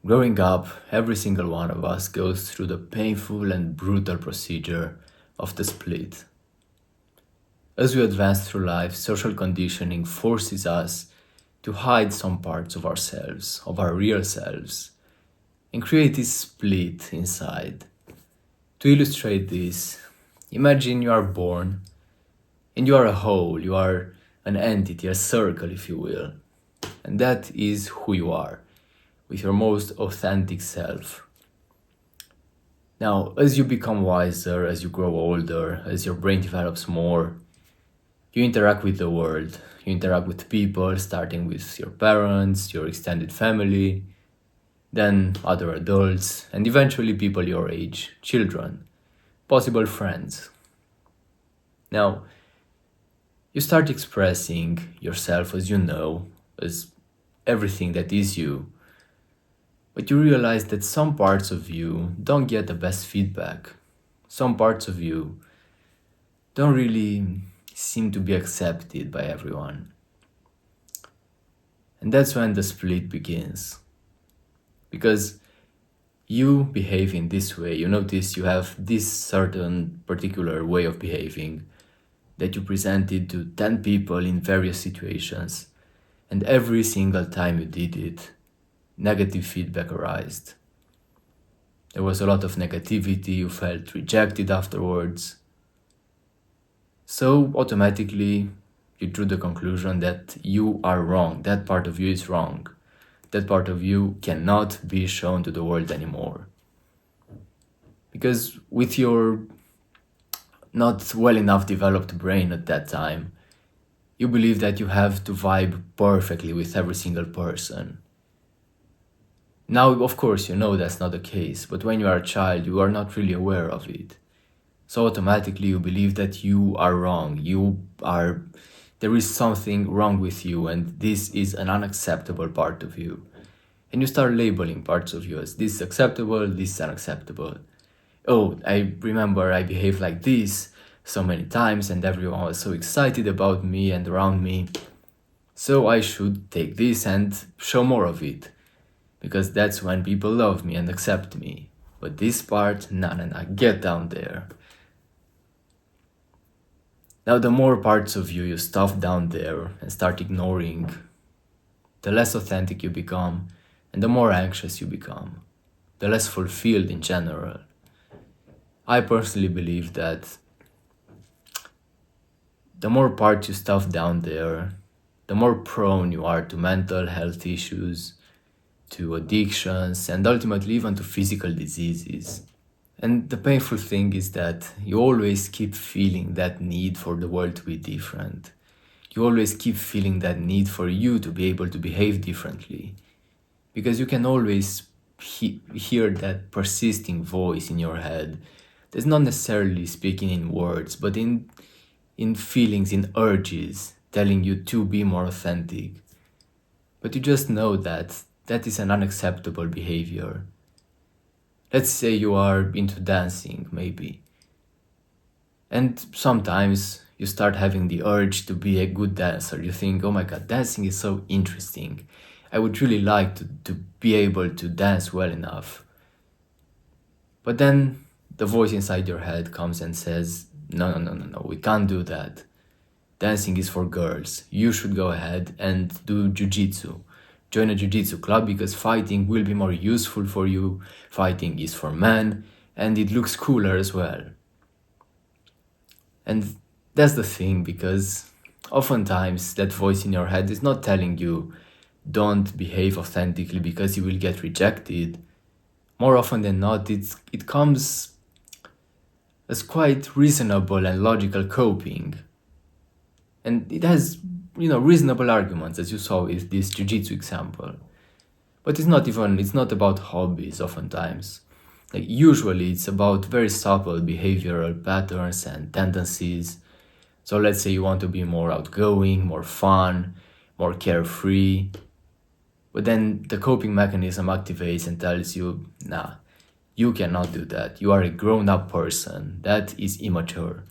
Growing up, every single one of us goes through the painful and brutal procedure of the split. As we advance through life, social conditioning forces us to hide some parts of ourselves, of our real selves, and create this split inside. To illustrate this, imagine you are born and you are a whole, you are an entity, a circle, if you will. And that is who you are, with your most authentic self. Now, as you become wiser, as you grow older, as your brain develops more, you interact with the world. You interact with people, starting with your parents, your extended family, then other adults, and eventually people your age, children, possible friends. Now, you start expressing yourself as you know, as everything that is you, but you realize that some parts of you don't get the best feedback. Some parts of you don't really seem to be accepted by everyone. And that's when the split begins. Because you behave in this way, you notice you have this certain particular way of behaving that you presented to 10 people in various situations, and every single time you did it, negative feedback arose. There was a lot of negativity, you felt rejected afterwards. So automatically you drew the conclusion that you are wrong, that part of you is wrong. That part of you cannot be shown to the world anymore. Because with your not well enough developed brain at that time, you believe that you have to vibe perfectly with every single person. Now, of course, you know that's not the case, but when you are a child, you are not really aware of it. So automatically you believe that you are wrong, there is something wrong with you, and this is an unacceptable part of you. And you start labeling parts of you as this is acceptable, this is unacceptable. Oh, I remember I behaved like this so many times and everyone was so excited about me and around me. So I should take this and show more of it, because that's when people love me and accept me. But this part, nah, get down there. Now, the more parts of you stuff down there and start ignoring, the less authentic you become and the more anxious you become, the less fulfilled in general. I personally believe that the more parts you stuff down there, the more prone you are to mental health issues, to addictions, and ultimately even to physical diseases. And the painful thing is that you always keep feeling that need for the world to be different. You always keep feeling that need for you to be able to behave differently. Because you can always hear that persisting voice in your head that's not necessarily speaking in words, but in feelings, in urges, telling you to be more authentic. But you just know that that is an unacceptable behavior. Let's say you are into dancing, maybe. And sometimes you start having the urge to be a good dancer. You think, oh my god, dancing is so interesting. I would really like to be able to dance well enough. But then the voice inside your head comes and says, no, we can't do that. Dancing is for girls. You should go ahead and do jiu-jitsu. Join a jiu-jitsu club because fighting will be more useful for you. Fighting is for men and it looks cooler as well. And that's the thing, because oftentimes that voice in your head is not telling you don't behave authentically because you will get rejected. More often than not, it comes as quite reasonable and logical coping. And it has, reasonable arguments, as you saw with this jiu-jitsu example. But it's not about hobbies oftentimes. Usually it's about very subtle behavioral patterns and tendencies. So let's say you want to be more outgoing, more fun, more carefree. But then the coping mechanism activates and tells you, nah, you cannot do that. You are a grown-up person. That is immature.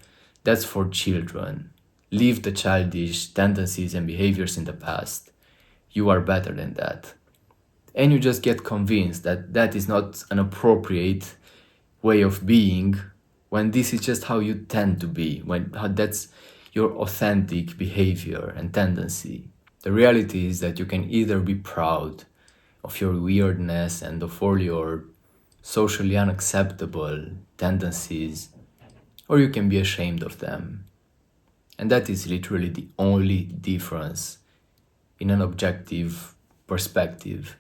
That's for children. Leave the childish tendencies and behaviors in the past. You are better than that. And you just get convinced that that is not an appropriate way of being, when this is just how you tend to be, when that's your authentic behavior and tendency. The reality is that you can either be proud of your weirdness and of all your socially unacceptable tendencies, or you can be ashamed of them. And that is literally the only difference in an objective perspective.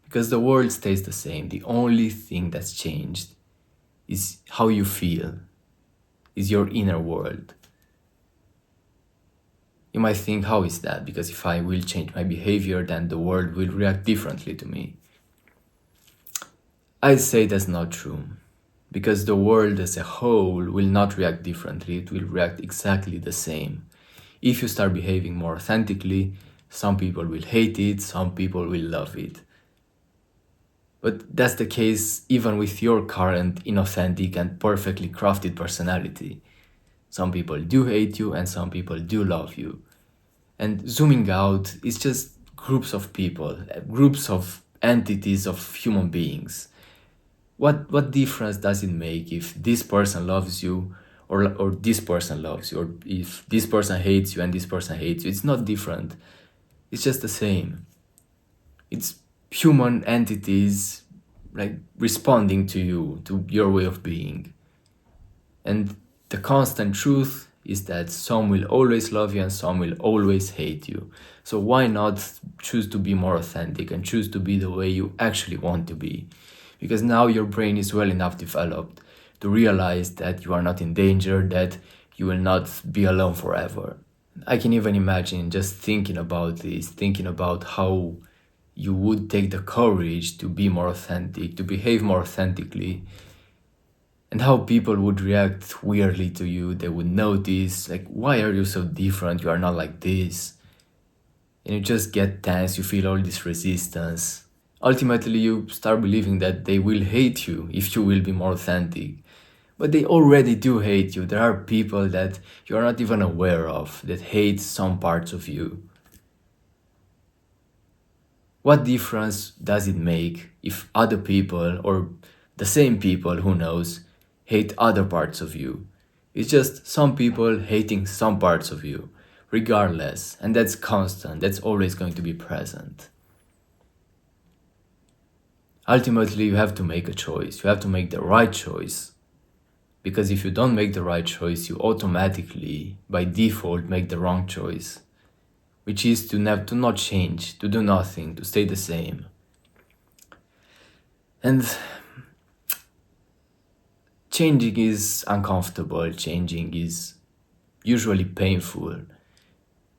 Because the world stays the same. The only thing that's changed is how you feel, is your inner world. You might think, how is that? Because if I will change my behavior, then the world will react differently to me. I'd say that's not true. Because the world as a whole will not react differently, it will react exactly the same. If you start behaving more authentically, some people will hate it, some people will love it. But that's the case even with your current inauthentic and perfectly crafted personality. Some people do hate you and some people do love you. And zooming out, it's just groups of people, groups of entities of human beings. What difference does it make if this person loves you or this person loves you, or if this person hates you and this person hates you? It's not different. It's just the same. It's human entities like responding to you, to your way of being. And the constant truth is that some will always love you and some will always hate you. So why not choose to be more authentic and choose to be the way you actually want to be? Because now your brain is well enough developed to realize that you are not in danger, that you will not be alone forever. I can even imagine just thinking about this, thinking about how you would take the courage to be more authentic, to behave more authentically, and how people would react weirdly to you. They would notice, like, why are you so different? You are not like this. And you just get tense, you feel all this resistance. Ultimately, you start believing that they will hate you if you will be more authentic. But they already do hate you. There are people that you are not even aware of that hate some parts of you. What difference does it make if other people, or the same people, who knows, hate other parts of you? It's just some people hating some parts of you, regardless, and that's constant, that's always going to be present. Ultimately, you have to make a choice, you have to make the right choice. Because if you don't make the right choice, you automatically, by default, make the wrong choice. Which is to not change, to do nothing, to stay the same. And changing is uncomfortable, changing is usually painful.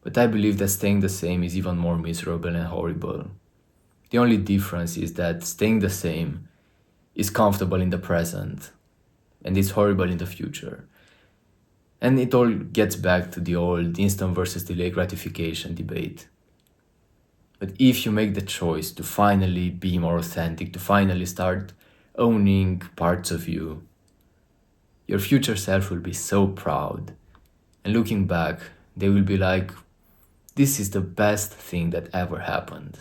But I believe that staying the same is even more miserable and horrible. The only difference is that staying the same is comfortable in the present and is horrible in the future. And it all gets back to the old instant versus delayed gratification debate. But if you make the choice to finally be more authentic, to finally start owning parts of you, your future self will be so proud. And looking back, they will be like, this is the best thing that ever happened.